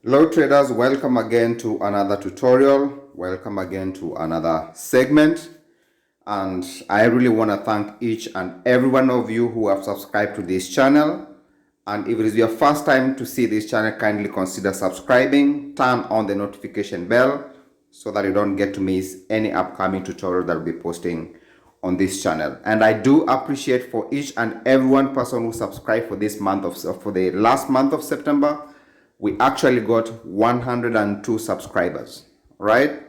Hello traders, welcome again to another tutorial. Welcome again to another segment. And I really want to thank each and every one of you who have subscribed to this channel. And if it is your first time to see this channel, kindly consider subscribing, turn on the notification bell so that you don't get to miss any upcoming tutorial that we'll be posting on this channel. And I do appreciate for each and every one person who subscribed for this month for the last month of September. We actually got 102 subscribers, right?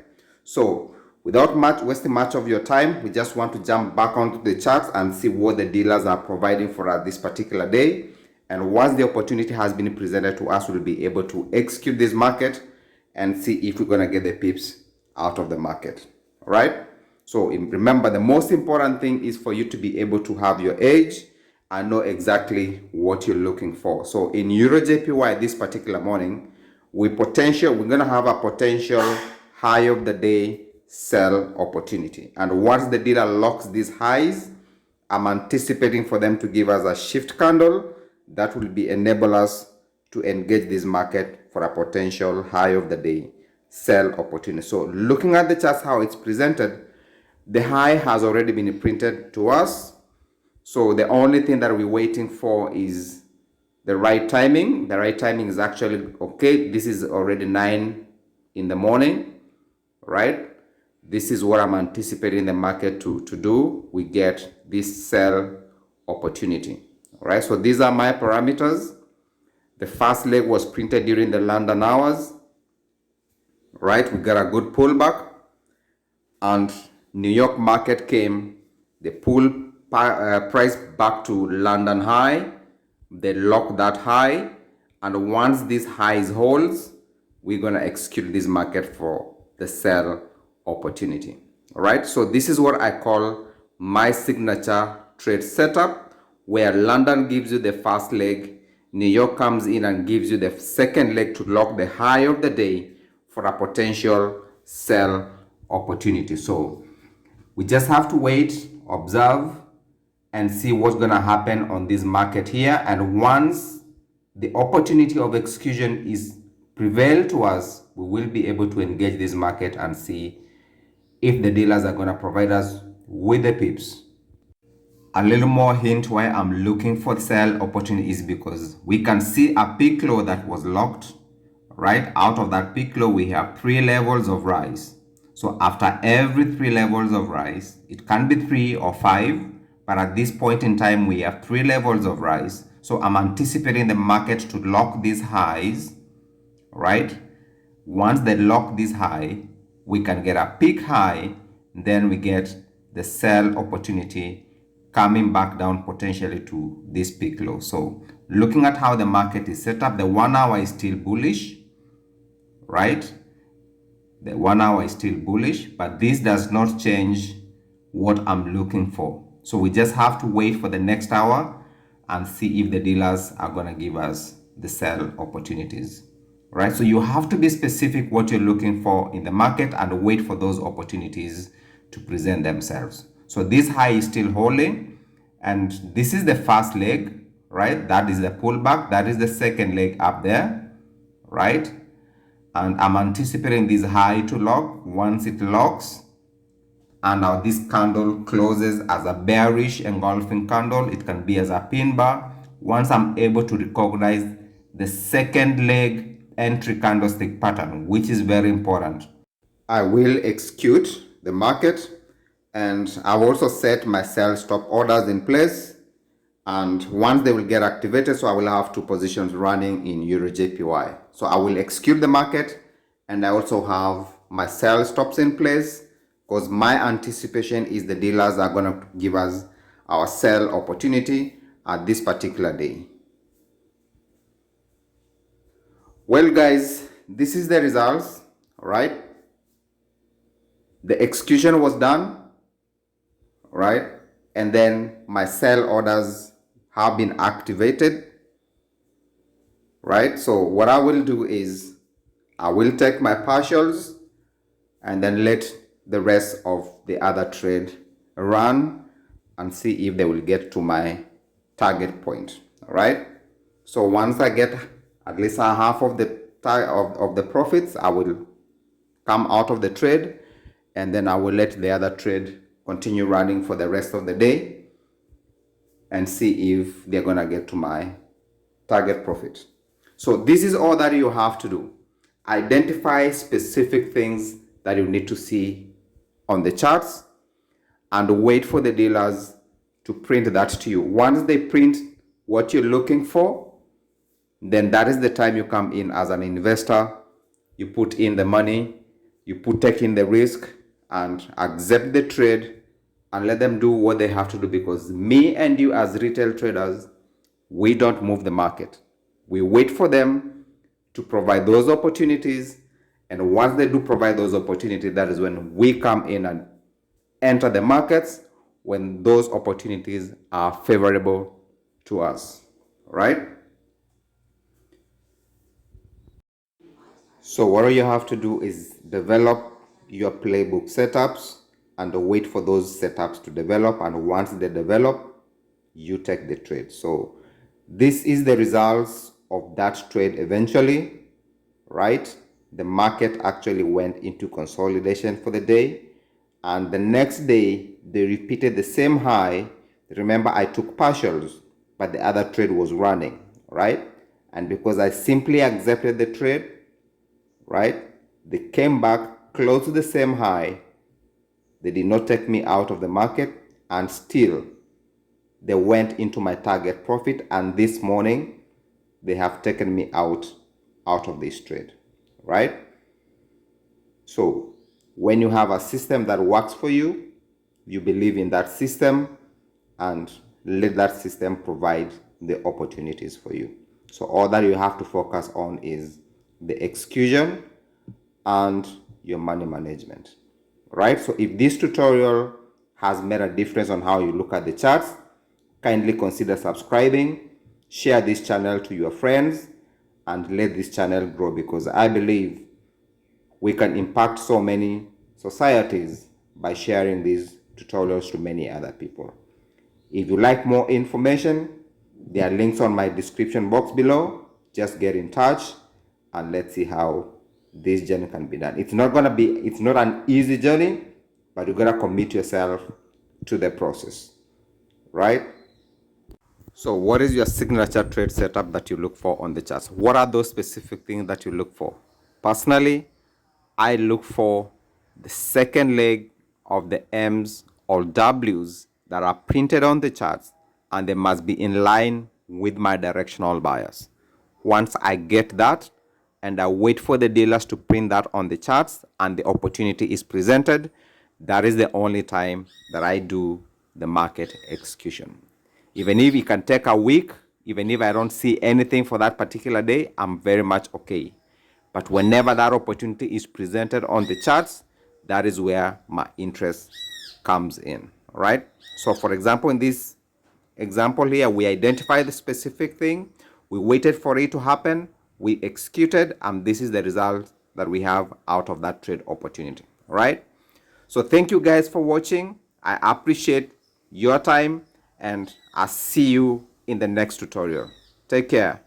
So without wasting much of your time, we just want to jump back onto the charts and see what the dealers are providing for us this particular day. And once the opportunity has been presented to us, we'll be able to execute this market and see if we're going to get the pips out of the market, all right? So remember, the most important thing is for you to be able to have your edge and know exactly what you're looking for. So in Euro JPY this particular morning, we're going to have a potential high of the day sell opportunity. And once the dealer locks these highs, I'm anticipating for them to give us a shift candle that will enable us to engage this market for a potential high of the day sell opportunity. So looking at the charts, how it's presented, the high has already been printed to us. So the only thing that we're waiting for is the right timing. The right timing is actually, okay, this is already 9 in the morning, right? This is what I'm anticipating the market to do. We get this sell opportunity, all right? So these are my parameters. The first leg was printed during the London hours, right? We got a good pullback, and New York market came, the price back to London high. They lock that high, and once this highs holds, we're going to execute this market for the sell opportunity. All right, so this is what I call my signature trade setup, where London gives you the first leg, New York comes in and gives you the second leg to lock the high of the day for a potential sell opportunity. So we just have to wait, observe, and see what's going to happen on this market here. And once the opportunity of execution is prevailed to us, we will be able to engage this market and see if the dealers are going to provide us with the pips. A little more hint why I'm looking for sell opportunities, because we can see a peak low that was locked, right? Out of that peak low, we have 3 levels of rise. So after every 3 levels of rise, it can be 3 or 5, but at this point in time, we have 3 levels of rise. So I'm anticipating the market to lock these highs, right? Once they lock this high, we can get a peak high, then we get the sell opportunity coming back down potentially to this peak low. So looking at how the market is set up, the 1 hour is still bullish, right? The 1 hour is still bullish, but this does not change what I'm looking for. So we just have to wait for the next hour and see if the dealers are going to give us the sell opportunities, right? So you have to be specific what you're looking for in the market and wait for those opportunities to present themselves. So this high is still holding, and this is the first leg, right? That is the pullback. That is the second leg up there, right? And I'm anticipating this high to lock. Once it locks, and now this candle closes as a bearish engulfing candle, it can be as a pin bar. Once I'm able to recognize the second leg entry candlestick pattern, which is very important, I will execute the market. And I've also set my sell stop orders in place. And once they will get activated, so I will have 2 positions running in Euro JPY. So I will execute the market, and I also have my sell stops in place, because my anticipation is the dealers are going to give us our sell opportunity at this particular day. Well guys, this is the results, right? The execution was done, right? And then my sell orders have been activated, right? So what I will do is I will take my partials and then let the rest of the other trade run and see if they will get to my target point, all right? So once I get at least a half of the of the profits, I will come out of the trade, and then I will let the other trade continue running for the rest of the day and see if they're going to get to my target profit. So this is all that you have to do. Identify specific things that you need to see on the charts and wait for the dealers to print that to you. Once they print what you're looking for, then that is the time you come in as an investor. You put in the money, take in the risk, and accept the trade and let them do what they have to do, because me and you as retail traders, we don't move the market. We wait for them to provide those opportunities, and once they do provide those opportunities, that is when we come in and enter the markets when those opportunities are favorable to us, right? So what you have to do is develop your playbook setups and wait for those setups to develop, and once they develop, you take the trade. So this is the results of that trade eventually, right? The market actually went into consolidation for the day, and the next day they repeated the same high. Remember, I took partials, but the other trade was running, right? And because I simply accepted the trade, right, they came back close to the same high. They did not take me out of the market, and still they went into my target profit, and this morning they have taken me out of this trade, right? So when you have a system that works for you, you believe in that system and let that system provide the opportunities for you. So all that you have to focus on is the execution and your money management, right? So if this tutorial has made a difference on how you look at the charts, kindly consider subscribing, share this channel to your friends, and let this channel grow, because I believe we can impact so many societies by sharing these tutorials to many other people. If you like more information, there are links on my description box below. Just get in touch and let's see how this journey can be done. It's not an easy journey, but you gotta commit yourself to the process, right? So what is your signature trade setup that you look for on the charts? What are those specific things that you look for? Personally, I look for the second leg of the M's or W's that are printed on the charts, and they must be in line with my directional bias. Once I get that, and I wait for the dealers to print that on the charts and the opportunity is presented, that is the only time that I do the market execution. Even if it can take a week, even if I don't see anything for that particular day, I'm very much okay. But whenever that opportunity is presented on the charts, that is where my interest comes in, right? So for example, in this example here, we identified the specific thing, we waited for it to happen, we executed, and this is the result that we have out of that trade opportunity, right? So thank you guys for watching. I appreciate your time, and I'll see you in the next tutorial. Take care.